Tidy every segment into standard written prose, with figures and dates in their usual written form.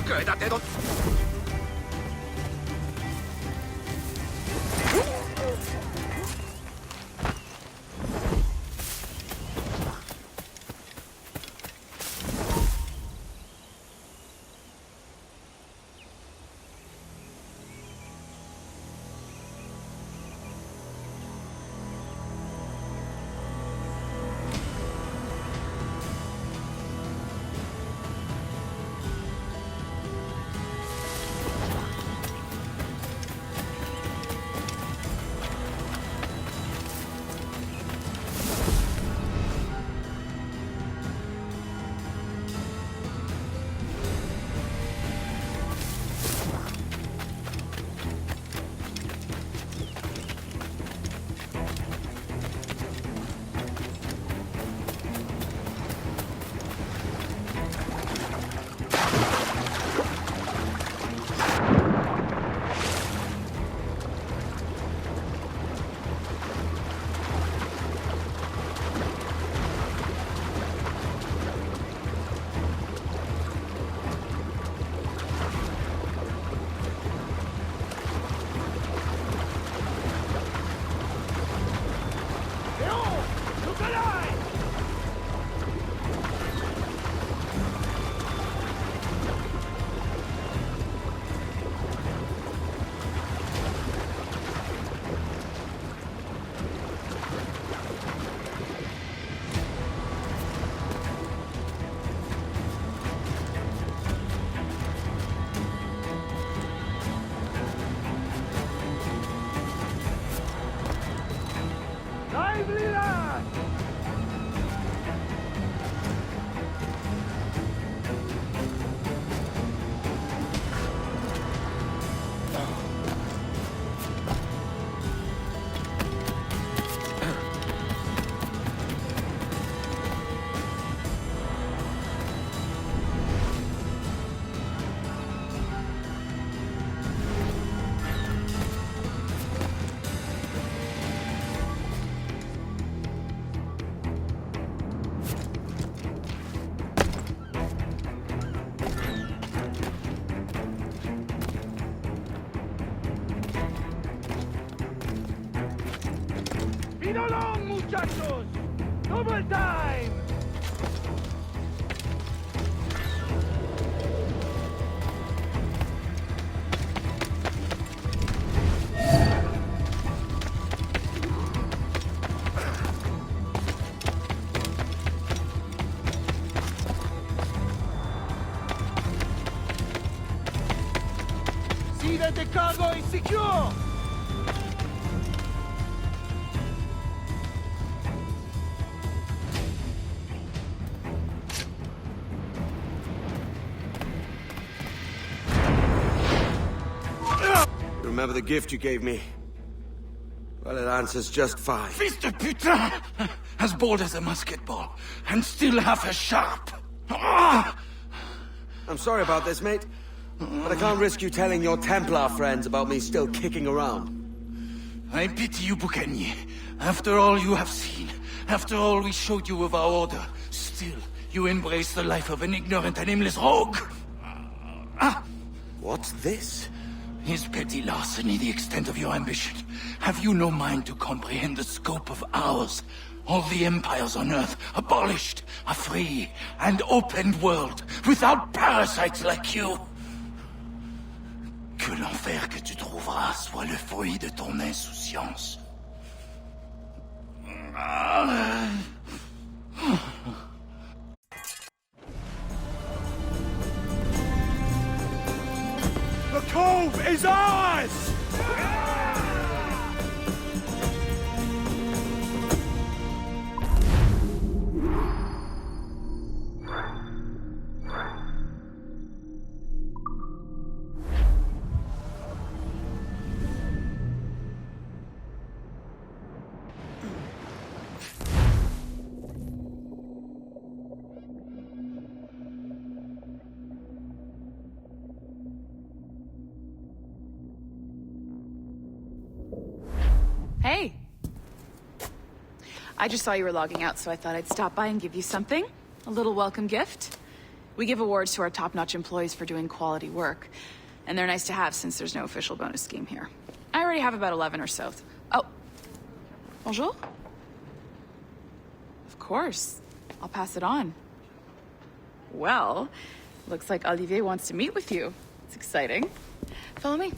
Quédate donde... Vino long, muchachos! Double time! See that the cargo is secure! Remember the gift you gave me? Well, it answers just fine. Fils de putain! As bold as a musket ball, and still half as sharp. Ah! I'm sorry about this, mate. But I can't risk you telling your Templar friends about me still kicking around. I pity you, Boucanier. After all you have seen, after all we showed you of our order, still you embrace the life of an ignorant and aimless rogue. Ah! What's this? Is petty larceny the extent of your ambition? Have you no mind to comprehend the scope of ours? All the empires on Earth abolished, a free and open world, without parasites like you. Que l'enfer que tu trouveras soit le fruit de ton insouciance. The cove is ours! Hey! I just saw you were logging out, so I thought I'd stop by and give you something. A little welcome gift. We give awards to our top-notch employees for doing quality work. And they're nice to have since there's no official bonus scheme here. I already have about 11 or so. Oh. Bonjour? Of course. I'll pass it on. Well, looks like Olivier wants to meet with you. It's exciting. Follow me.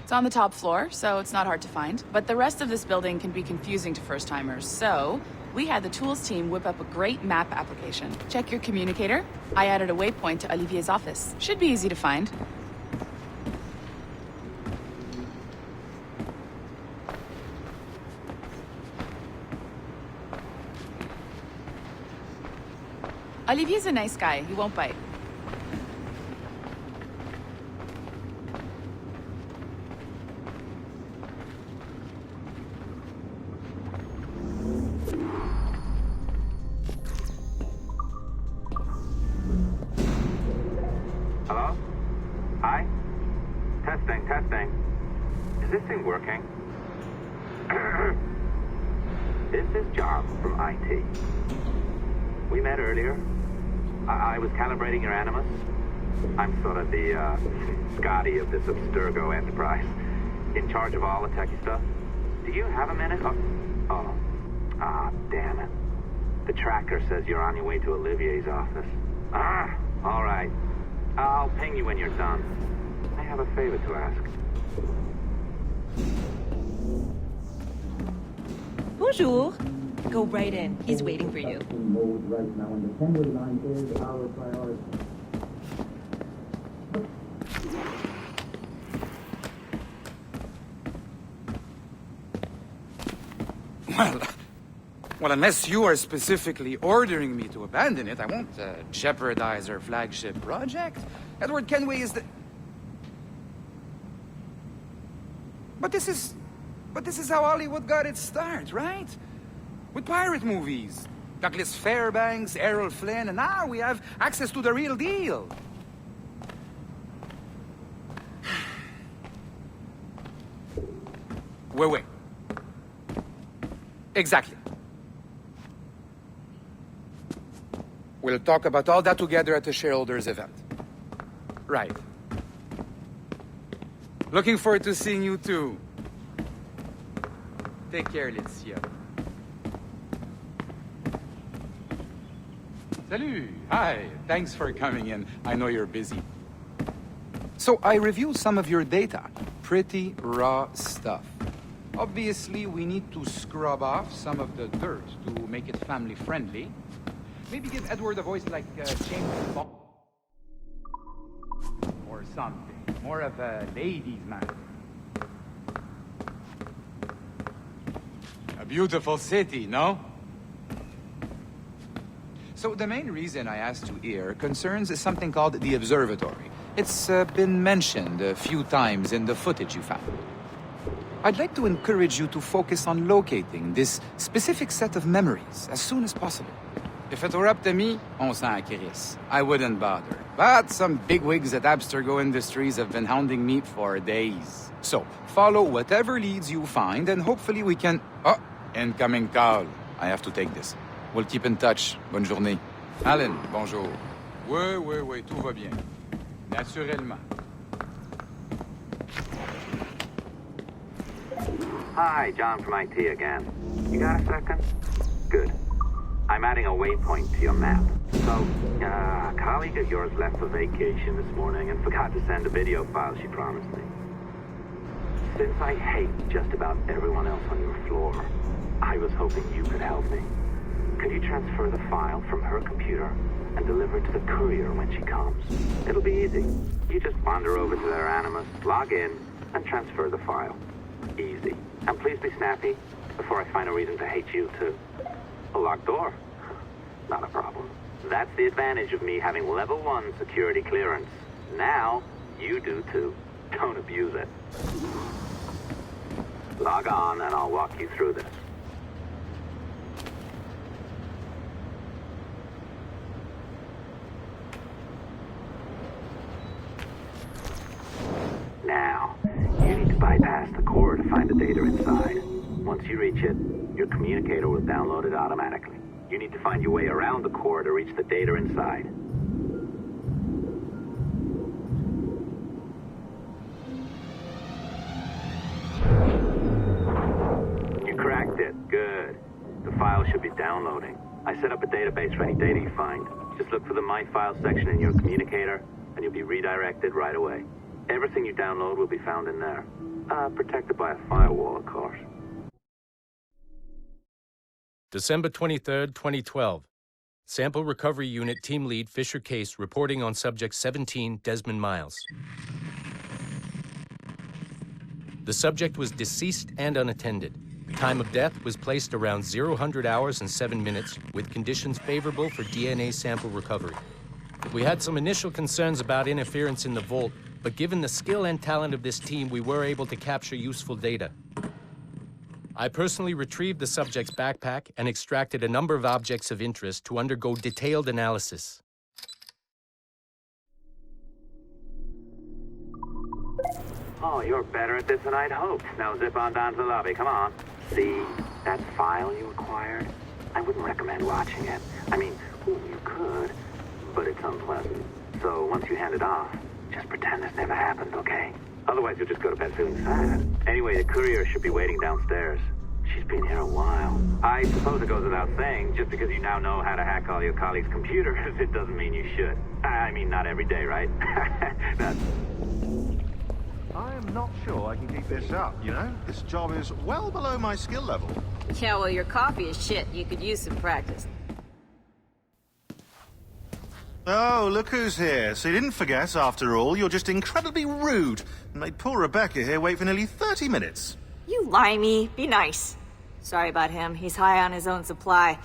It's on the top floor, so it's not hard to find. But the rest of this building can be confusing to first-timers, so we had the tools team whip up a great map application. Check your communicator. I added a waypoint to Olivier's office. Should be easy to find. Olivier's a nice guy. He won't bite. Hello? Hi? Testing. Is this thing working? This is John from IT. We met earlier. I was calibrating your Animus. I'm sort of the, Scotty of this Abstergo enterprise. In charge of all the techie stuff. Do you have a minute? Damn it. The tracker says you're on your way to Olivier's office. All right. I'll ping you when you're done. I have a favor to ask. Bonjour. Go right in. He's waiting for you. Mode right now, and the assembly line is our priority. Well, unless you are specifically ordering me to abandon it, I won't jeopardize our flagship project. Edward Kenway is the... But this is how Hollywood got its start, right? With pirate movies. Douglas Fairbanks, Errol Flynn, and now we have access to the real deal. Wait. Exactly. We'll talk about all that together at the shareholders event. Right. Looking forward to seeing you too. Take care, Laetitia. Salut! Hi, thanks for coming in. I know you're busy. So I reviewed some of your data. Pretty raw stuff. Obviously, we need to scrub off some of the dirt to make it family-friendly. Maybe give Edward a voice like James Bond. Or something. More of a ladies' man. A beautiful city, no? So the main reason I asked you here concerns something called the observatory. It's been mentioned a few times in the footage you found. I'd like to encourage you to focus on locating this specific set of memories as soon as possible. If it were up to me, on s'en crisse. I wouldn't bother. But some bigwigs at Abstergo Industries have been hounding me for days. So, follow whatever leads you find and hopefully we can... Oh, incoming call. I have to take this. We'll keep in touch. Bonne journée. Alan, bonjour. Oui, tout va bien. Naturellement. Hi, John from IT again. You got a second? Good. I'm adding a waypoint to your map. So, a colleague of yours left for vacation this morning and forgot to send a video file she promised me. Since I hate just about everyone else on your floor, I was hoping you could help me. Could you transfer the file from her computer and deliver it to the courier when she comes? It'll be easy. You just wander over to their Animus, log in, and transfer the file. Easy. And please be snappy before I find a reason to hate you too. A locked door? Not a problem. That's the advantage of me having level 1 security clearance. Now, you do too. Don't abuse it. Log on and I'll walk you through this. Now, you need to bypass the core to find the data inside. Once you reach it, your communicator will download it automatically. You need to find your way around the core to reach the data inside. You cracked it. Good. The file should be downloading. I set up a database for any data you find. Just look for the My Files section in your communicator, and you'll be redirected right away. Everything you download will be found in there. Protected by a firewall, of course. December 23rd, 2012. Sample Recovery Unit Team Lead Fisher Case reporting on Subject 17, Desmond Miles. The subject was deceased and unattended. Time of death was placed around 00 hours and 7 minutes, with conditions favorable for DNA sample recovery. We had some initial concerns about interference in the vault, but given the skill and talent of this team, we were able to capture useful data. I personally retrieved the subject's backpack and extracted a number of objects of interest to undergo detailed analysis. Oh, you're better at this than I'd hoped. Now zip on down to the lobby. Come on. See that file you acquired? I wouldn't recommend watching it. I mean, you could, but it's unpleasant. So once you hand it off, just pretend this never happened, okay? Otherwise, you'll just go to bed feeling sad. Anyway, the courier should be waiting downstairs. She's been here a while. I suppose it goes without saying, just because you now know how to hack all your colleagues' computers, it doesn't mean you should. I mean, not every day, right? I am not sure I can keep this up, you know? This job is well below my skill level. Yeah, well, your coffee is shit. You could use some practice. Oh, look who's here. So you didn't forget, after all, you're just incredibly rude and made poor Rebecca here wait for nearly 30 minutes. You limey. Be nice. Sorry about him. He's high on his own supply.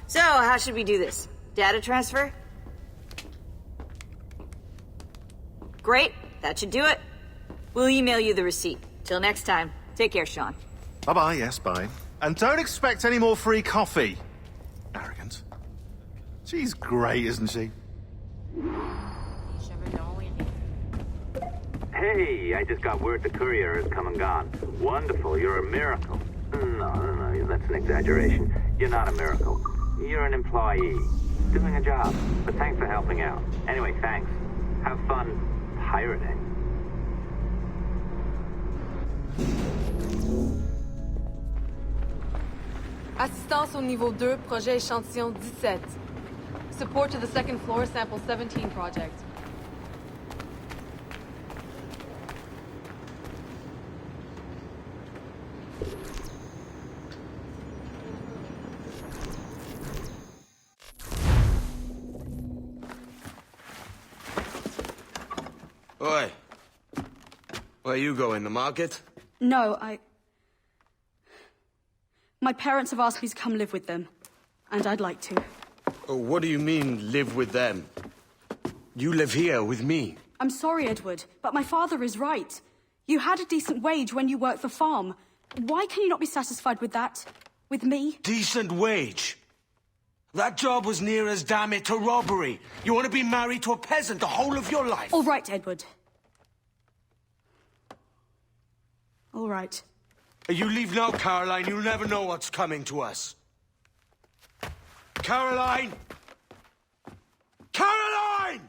So, how should we do this? Data transfer? Great. That should do it. We'll email you the receipt. Till next time. Take care, Sean. Bye-bye, yes, bye. And don't expect any more free coffee. Arrogant. She's great, isn't she? Hey, I just got word the courier has come and gone. Wonderful, you're a miracle. No, that's an exaggeration. You're not a miracle. You're an employee. Doing a job. But thanks for helping out. Anyway, thanks. Have fun pirating. Assistance au niveau 2, projet échantillon 17. Support to the second floor, sample 17 project. Oi. Where you going, the market? No, My parents have asked me to come live with them, and I'd like to. Oh, what do you mean, live with them? You live here with me. I'm sorry, Edward, but my father is right. You had a decent wage when you worked the farm. Why can you not be satisfied with that? With me? Decent wage? That job was near as, damn it, to robbery. You want to be married to a peasant the whole of your life? All right, Edward. All right. You leave now, Caroline. You'll never know what's coming to us. Caroline! Caroline!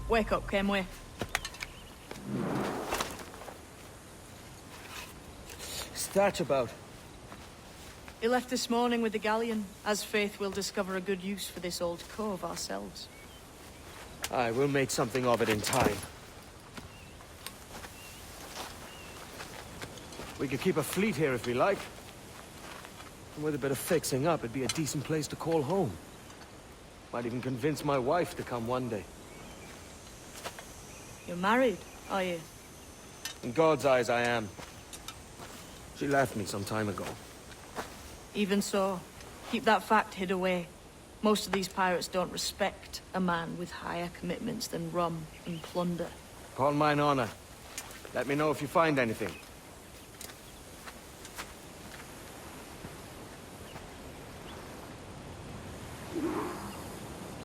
Wake up, Kenway. What's that about? He left this morning with the galleon. As faith, we'll discover a good use for this old cove ourselves. Aye, we'll make something of it in time. We could keep a fleet here if we like. And with a bit of fixing up, it'd be a decent place to call home. Might even convince my wife to come one day. You're married, are you? In God's eyes, I am. She left me some time ago. Even so, keep that fact hid away. Most of these pirates don't respect a man with higher commitments than rum and plunder. Upon mine honor. Let me know if you find anything.